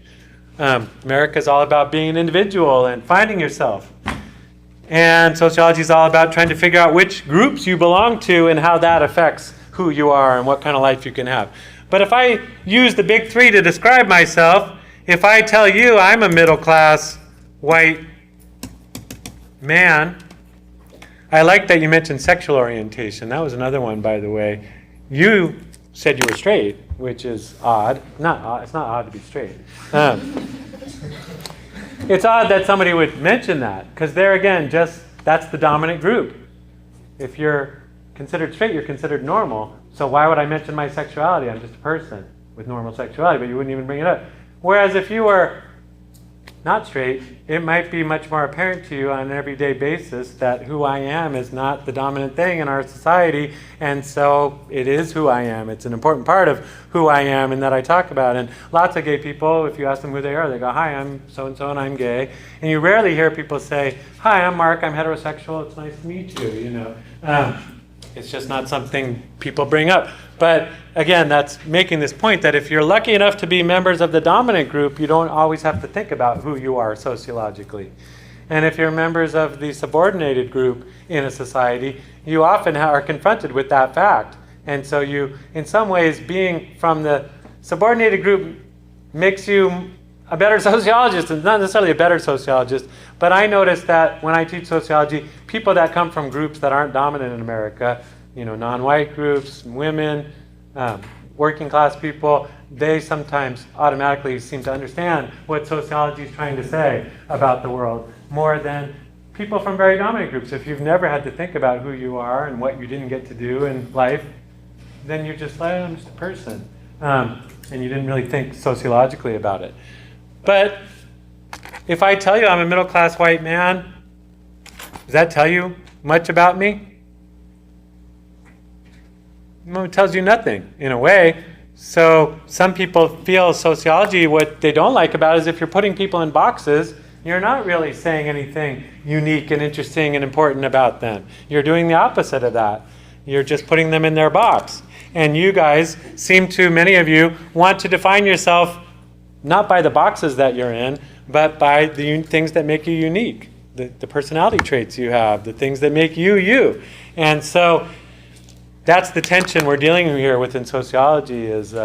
America is all about being an individual and finding yourself. And sociology is all about trying to figure out which groups you belong to and how that affects who you are and what kind of life you can have. But if I use the big three to describe myself, if I tell you I'm a middle-class white man, I like that you mentioned sexual orientation. That was another one, by the way. You said you were straight, which is odd. It's not odd to be straight. It's odd that somebody would mention that, because there again, that's the dominant group. If you're considered straight, you're considered normal. So why would I mention my sexuality? I'm just a person with normal sexuality, but you wouldn't even bring it up. Whereas if you were not straight, it might be much more apparent to you on an everyday basis that who I am is not the dominant thing in our society, and so it is who I am. It's an important part of who I am and that I talk about. And lots of gay people, if you ask them who they are, they go, "Hi, I'm so-and-so and I'm gay." And you rarely hear people say, "Hi, I'm Mark, I'm heterosexual, it's nice to meet you," you know. It's just not something people bring up. But again, that's making this point that if you're lucky enough to be members of the dominant group, you don't always have to think about who you are sociologically. And if you're members of the subordinated group in a society, you often are confronted with that fact. And so you, in some ways, being from the subordinated group makes you a better sociologist, and not necessarily a better sociologist, but I notice that when I teach sociology, people that come from groups that aren't dominant in America, you know, non-white groups, women, working class people, they sometimes automatically seem to understand what sociology is trying to say about the world more than people from very dominant groups. If you've never had to think about who you are and what you didn't get to do in life, then you're just like, I'm just a person. And you didn't really think sociologically about it. But if I tell you I'm a middle-class white man, does that tell you much about me? Well, it tells you nothing, in a way. So some people feel sociology, what they don't like about it is if you're putting people in boxes, you're not really saying anything unique and interesting and important about them. You're doing the opposite of that. You're just putting them in their box. And you guys seem to, many of you, want to define yourself not by the boxes that you're in, but by the things that make you unique, the personality traits you have, the things that make you you. And so that's the tension we're dealing with here within sociology is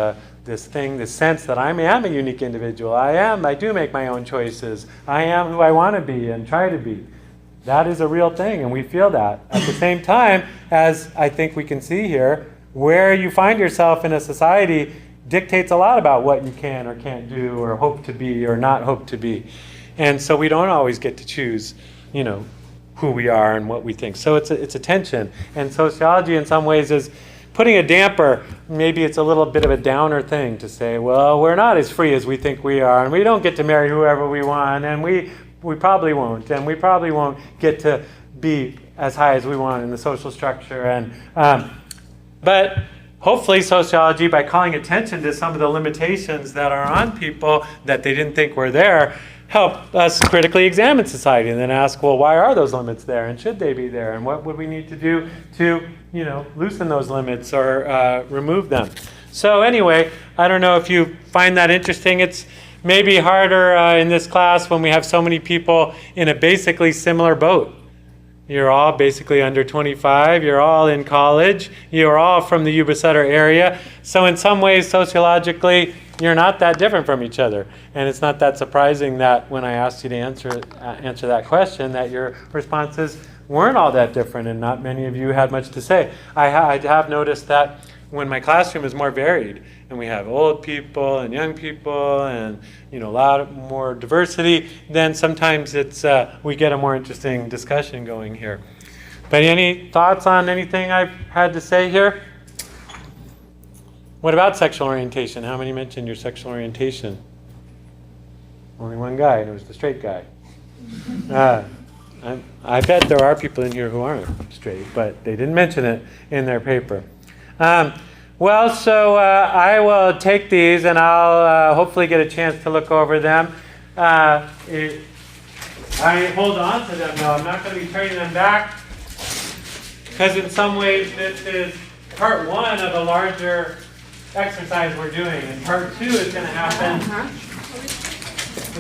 this sense that I am a unique individual. I do make my own choices. I am who I want to be and try to be. That is a real thing, and we feel that. At the same time, as I think we can see here, where you find yourself in a society dictates a lot about what you can or can't do or hope to be or not hope to be. And so we don't always get to choose, who we are and what we think. So it's a tension. And sociology in some ways is putting a damper. Maybe it's a little bit of a downer thing to say, well, we're not as free as we think we are, and we don't get to marry whoever we want, and we probably won't, and we probably won't get to be as high as we want in the social structure. And but hopefully sociology, by calling attention to some of the limitations that are on people that they didn't think were there, help us critically examine society and then ask, well, why are those limits there, and should they be there, and what would we need to do to loosen those limits or remove them. So anyway, I don't know if you find that interesting. It's maybe harder in this class when we have so many people in a basically similar boat. You're all basically under 25. You're all in college. You're all from the Yuba Sutter area. So in some ways, sociologically, you're not that different from each other. And it's not that surprising that when I asked you to answer that question, that your responses weren't all that different, and not many of you had much to say. I have noticed that when my classroom is more varied, and we have old people and young people and a lot more diversity, then sometimes we get a more interesting discussion going here. But any thoughts on anything I've had to say here? What about sexual orientation? How many mentioned your sexual orientation? Only one guy, and it was the straight guy. I bet there are people in here who aren't straight, but they didn't mention it in their paper. So I will take these, and I'll hopefully get a chance to look over them. I hold on to them, though. I'm not going to be turning them back, because in some ways this is part one of a larger exercise we're doing, and part two is going to happen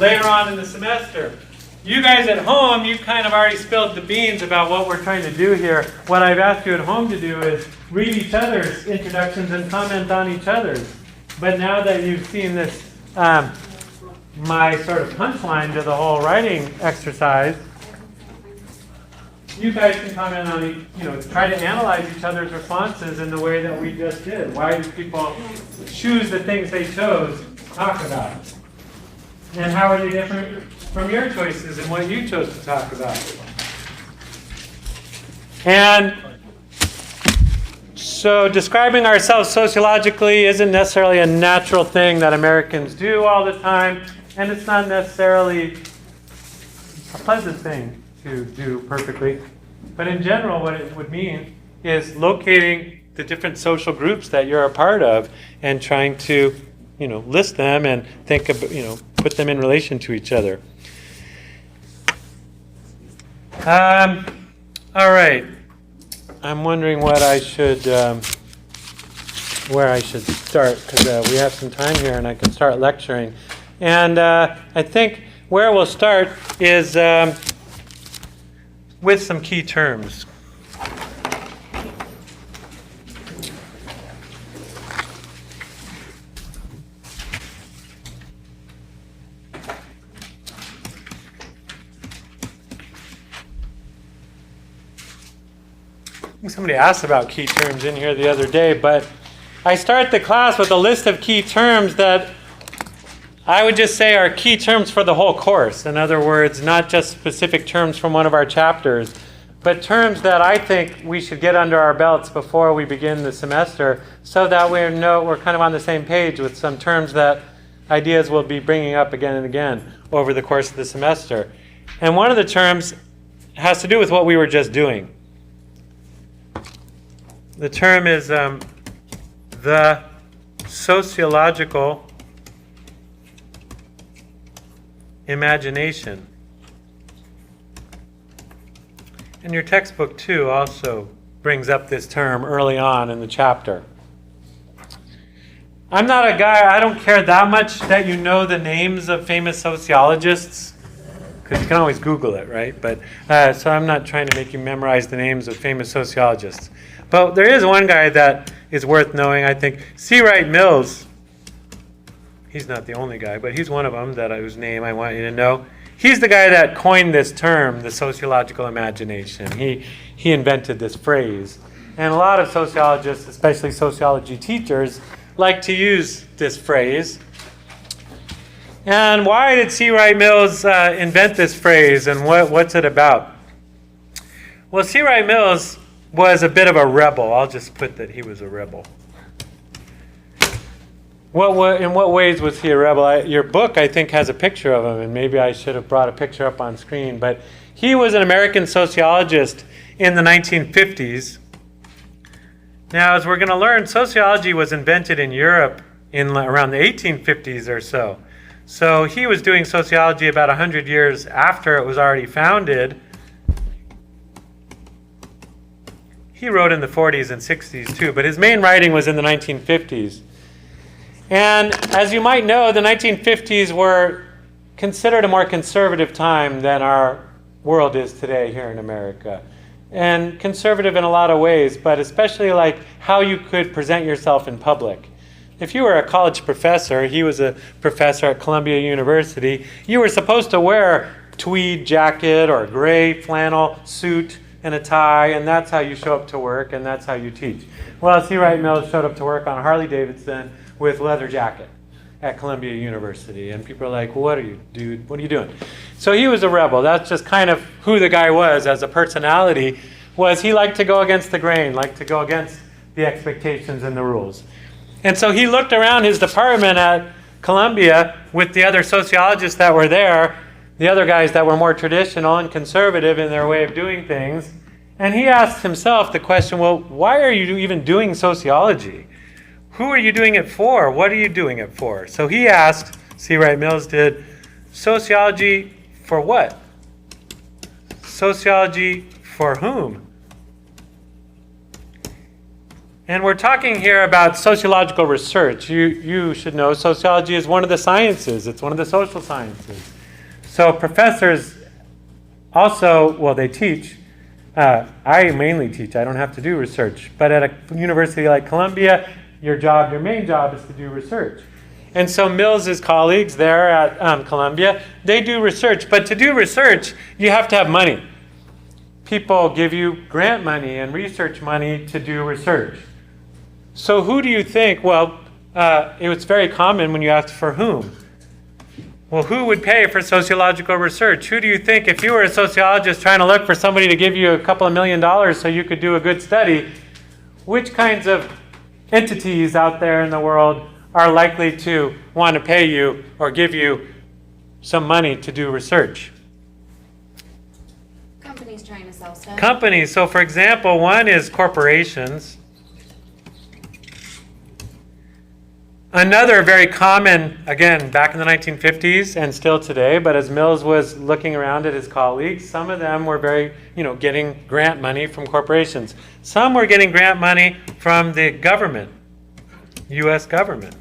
later on in the semester. You guys at home, you kind of already spilled the beans about what we're trying to do here. What I've asked you at home to do is read each other's introductions and comment on each other's. But now that you've seen this, my sort of punchline to the whole writing exercise, you guys can comment on, try to analyze each other's responses in the way that we just did. Why do people choose the things they chose to talk about? And how are they different from your choices and what you chose to talk about? And so describing ourselves sociologically isn't necessarily a natural thing that Americans do all the time, and it's not necessarily a pleasant thing to do perfectly. But in general, what it would mean is locating the different social groups that you're a part of and trying to, list them and think of, put them in relation to each other. All right. I'm wondering where I should start, because we have some time here and I can start lecturing. And I think where we'll start is with some key terms. Somebody asked about key terms in here the other day, but I start the class with a list of key terms that I would just say are key terms for the whole course. In other words, not just specific terms from one of our chapters, but terms that I think we should get under our belts before we begin the semester, so that we're kind of on the same page with some terms that ideas we'll be bringing up again and again over the course of the semester. And one of the terms has to do with what we were just doing. The term is the sociological imagination. And your textbook, too, also brings up this term early on in the chapter. I'm not a guy, I don't care that much that you know the names of famous sociologists. because you can always Google it, right? But so I'm not trying to make you memorize the names of famous sociologists. But there is one guy that is worth knowing, I think. C. Wright Mills. He's not the only guy, but he's one of them whose name I want you to know. He's the guy that coined this term, the sociological imagination. He invented this phrase. And a lot of sociologists, especially sociology teachers, like to use this phrase. And why did C. Wright Mills invent this phrase, and what's it about? Well, C. Wright Mills was a bit of a rebel. I'll just put that he was a rebel. In what ways was he a rebel? Your book, I think, has a picture of him, and maybe I should have brought a picture up on screen. But he was an American sociologist in the 1950s. Now, as we're going to learn, sociology was invented in Europe in around the 1850s or so. So he was doing sociology about 100 years after it was already founded. He wrote in the 40s and 60s too, but his main writing was in the 1950s. And as you might know, the 1950s were considered a more conservative time than our world is today here in America. And conservative in a lot of ways, but especially like how you could present yourself in public. If you were a college professor, he was a professor at Columbia University, you were supposed to wear a tweed jacket or a gray flannel suit and a tie, and that's how you show up to work, and that's how you teach. Well, C. Wright Mills showed up to work on a Harley Davidson with leather jacket at Columbia University, and people are like, "What are you, dude? What are you doing?" So he was a rebel. That's just kind of who the guy was as a personality. Was he liked to go against the grain, liked to go against the expectations and the rules. And so he looked around his department at Columbia with the other sociologists that were there, the other guys that were more traditional and conservative in their way of doing things, and he asked himself the question, well, why are you even doing sociology? Who are you doing it for? What are you doing it for? So he asked, C. Wright Mills did, sociology for what? Sociology for whom? And we're talking here about sociological research. You should know sociology is one of the sciences. It's one of the social sciences. So professors also, well, they teach. I mainly teach. I don't have to do research. But at a university like Columbia, your main job is to do research. And so Mills's colleagues there at Columbia, they do research. But to do research, you have to have money. People give you grant money and research money to do research. So who do you think? Well, it was very common when you asked for whom. Well, who would pay for sociological research? Who do you think, if you were a sociologist trying to look for somebody to give you a couple of $1 million so you could do a good study, which kinds of entities out there in the world are likely to want to pay you or give you some money to do research? Companies trying to sell stuff. Companies. So for example, one is corporations. Another very common, again, back in the 1950s and still today, but as Mills was looking around at his colleagues, some of them were getting grant money from corporations. Some were getting grant money from the government, U.S. government.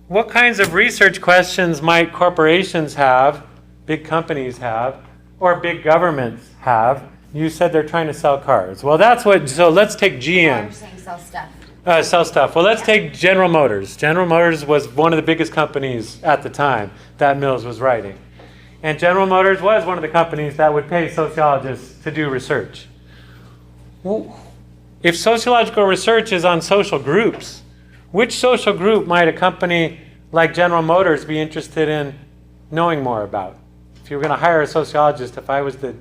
What kinds of research questions might corporations have, big companies have, or big governments have? You said they're trying to sell cars. Well, so let's take GM. I'm saying sell stuff. Sell stuff. Well, let's take General Motors. General Motors was one of the biggest companies at the time that Mills was writing. And General Motors was one of the companies that would pay sociologists to do research. If sociological research is on social groups, which social group might a company like General Motors be interested in knowing more about? If you were going to hire a sociologist, if I was the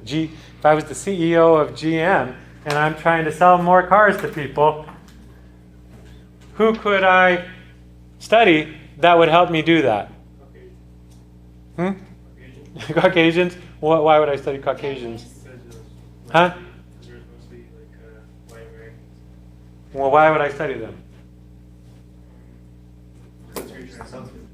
CEO of GM and I'm trying to sell more cars to people, who could I study that would help me do that? Caucasians? Why would I study Caucasians? Huh? Well, why would I study them?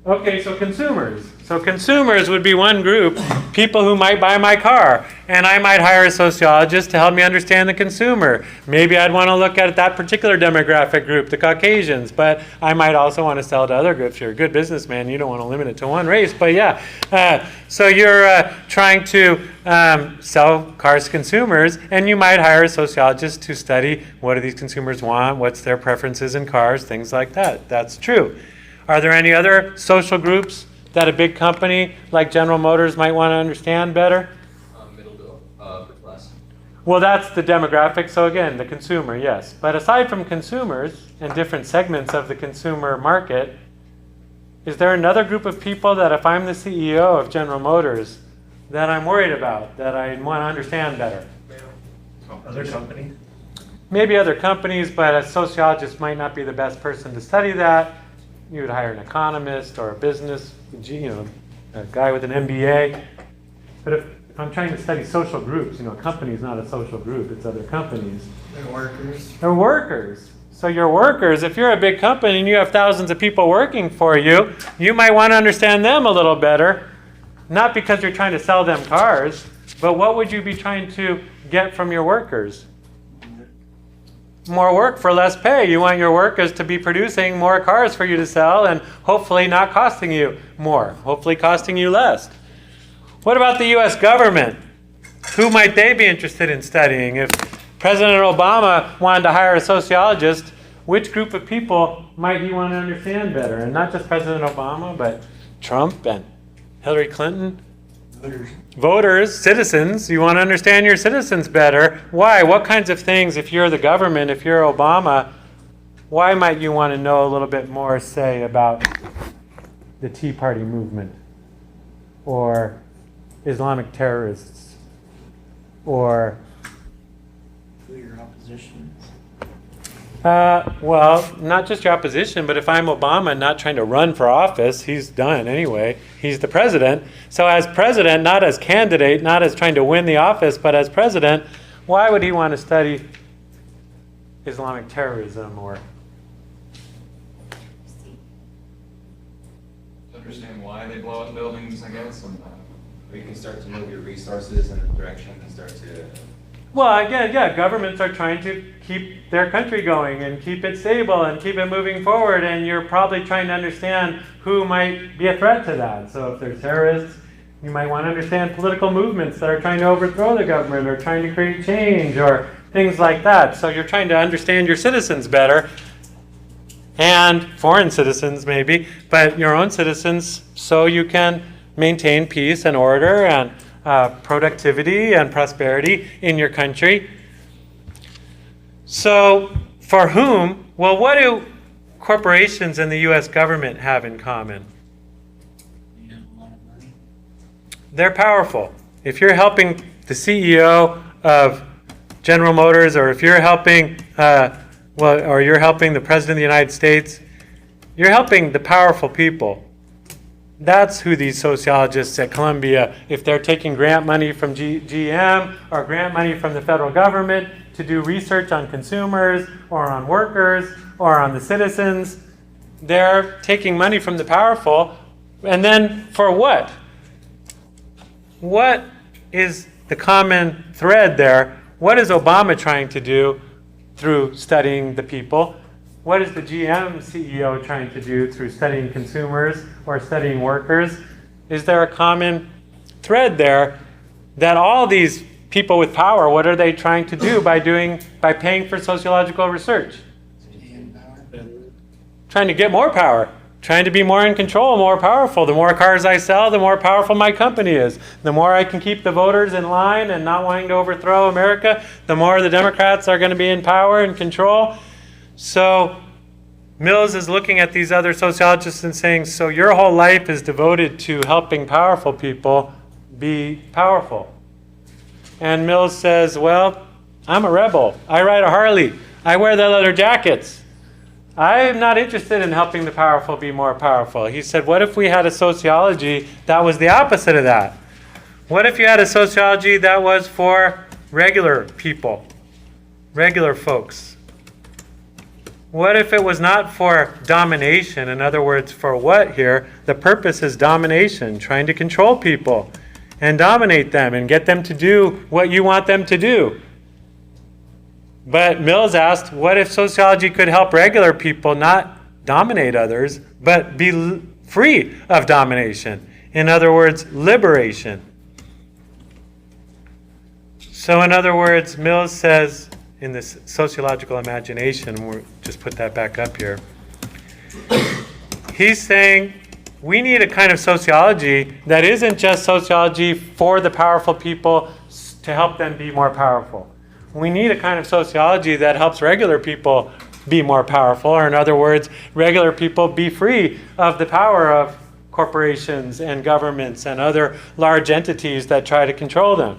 Okay, so consumers. So consumers would be one group, people who might buy my car. And I might hire a sociologist to help me understand the consumer. Maybe I'd want to look at that particular demographic group, the Caucasians. But I might also want to sell to other groups. You're a good businessman. You don't want to limit it to one race. But yeah, so you're trying to sell cars to consumers. And you might hire a sociologist to study what do these consumers want, what's their preferences in cars, things like that. That's true. Are there any other social groups that a big company like General Motors might want to understand better? Middle to upper class. Well, that's the demographic. So again, the consumer, yes. But aside from consumers and different segments of the consumer market, is there another group of people that if I'm the CEO of General Motors that I'm worried about, that I want to understand better? Other company? Maybe other companies, but a sociologist might not be the best person to study that. You would hire an economist or a business, a guy with an MBA. But if I'm trying to study social groups, a company is not a social group, it's other companies. They're workers. They're workers. So your workers, if you're a big company and you have thousands of people working for you, you might want to understand them a little better. Not because you're trying to sell them cars, but what would you be trying to get from your workers? More work for less pay. You want your workers to be producing more cars for you to sell and hopefully not costing you more, hopefully costing you less. What about the US government? Who might they be interested in studying? If President Obama wanted to hire a sociologist, which group of people might he want to understand better? And not just President Obama, but Trump and Hillary Clinton. Voters, citizens, you want to understand your citizens better. Why? What kinds of things, if you're the government, if you're Obama, why might you want to know a little bit more, say, about the Tea Party movement or Islamic terrorists or... Who your opposition is. Well, not just your opposition, but if I'm Obama not trying to run for office, he's done anyway. He's the president. So as president, not as candidate, not as trying to win the office, but as president, why would he want to study Islamic terrorism or... Understand why they blow up buildings, I guess. Or you can start to move your resources in a direction and start to... Well, again, yeah, governments are trying to keep their country going and keep it stable and keep it moving forward, and you're probably trying to understand who might be a threat to that. So if there's terrorists, you might want to understand political movements that are trying to overthrow the government or trying to create change or things like that. So you're trying to understand your citizens better, and foreign citizens maybe, but your own citizens, so you can maintain peace and order and productivity and prosperity in your country. So for whom? Well, what do corporations and the U.S. government have in common? They're powerful. If you're helping the CEO of General Motors, or if you're helping, or you're helping the President of the United States, you're helping the powerful people. That's who these sociologists at Columbia, if they're taking grant money from GM or grant money from the federal government to do research on consumers or on workers or on the citizens, they're taking money from the powerful. And then for what? What is the common thread there? What is Obama trying to do through studying the people? What is the GM CEO trying to do through studying consumers or studying workers? Is there a common thread there that all these people with power, what are they trying to do by paying for sociological research? Trying to get more power, trying to be more in control, more powerful. The more cars I sell, the more powerful my company is. The more I can keep the voters in line and not wanting to overthrow America, the more the Democrats are going to be in power and control. So Mills is looking at these other sociologists and saying, so your whole life is devoted to helping powerful people be powerful. And Mills says, well, I'm a rebel. I ride a Harley. I wear the leather jackets. I'm not interested in helping the powerful be more powerful. He said, what if we had a sociology that was the opposite of that? What if you had a sociology that was for regular people, regular folks? What if it was not for domination? In other words, for what here? The purpose is domination, trying to control people and dominate them and get them to do what you want them to do. But Mills asked, what if sociology could help regular people not dominate others, but be free of domination? In other words, liberation. So in other words, Mills says, in this sociological imagination, we'll just put that back up here. He's saying we need a kind of sociology that isn't just sociology for the powerful people to help them be more powerful. We need a kind of sociology that helps regular people be more powerful, or in other words, regular people be free of the power of corporations and governments and other large entities that try to control them.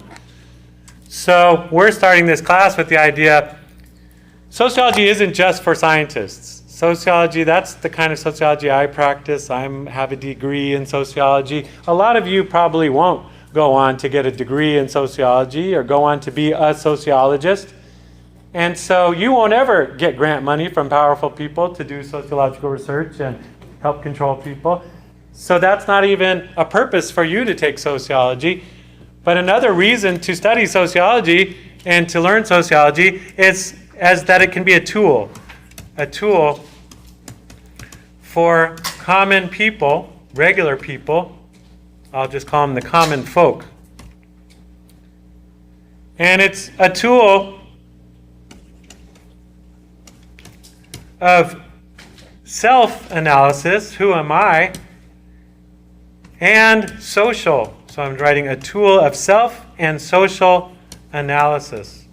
So we're starting this class with the idea, sociology isn't just for scientists. Sociology, that's the kind of sociology I practice. I have a degree in sociology. A lot of you probably won't go on to get a degree in sociology or go on to be a sociologist. And so you won't ever get grant money from powerful people to do sociological research and help control people. So that's not even a purpose for you to take sociology. But another reason to study sociology and to learn sociology is as that it can be a tool for common people, regular people. I'll just call them the common folk. And it's a tool of self-analysis, who am I, and social. So I'm writing a tool of self and social analysis.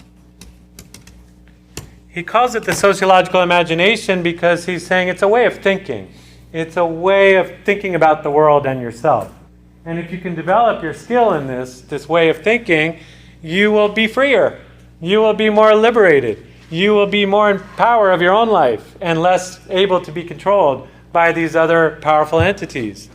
He calls it the sociological imagination because he's saying it's a way of thinking. It's a way of thinking about the world and yourself. And if you can develop your skill in this way of thinking, you will be freer. You will be more liberated. You will be more in power of your own life and less able to be controlled by these other powerful entities.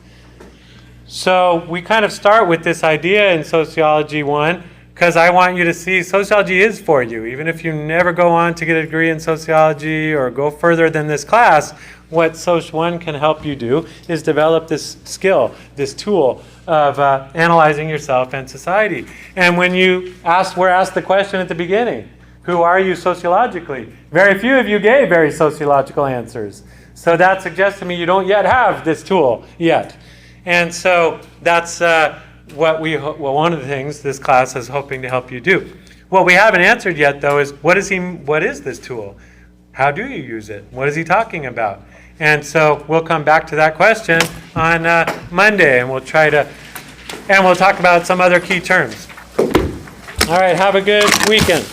So we kind of start with this idea in Sociology 1 because I want you to see sociology is for you. Even if you never go on to get a degree in sociology or go further than this class, what Soc 1 can help you do is develop this skill, this tool of analyzing yourself and society. And when we're asked the question at the beginning, who are you sociologically? Very few of you gave very sociological answers. So that suggests to me you don't yet have this tool yet. And so that's one of the things this class is hoping to help you do. What we haven't answered yet, though, is what is this tool? How do you use it? What is he talking about? And so we'll come back to that question on Monday, and we'll talk about some other key terms. All right, have a good weekend.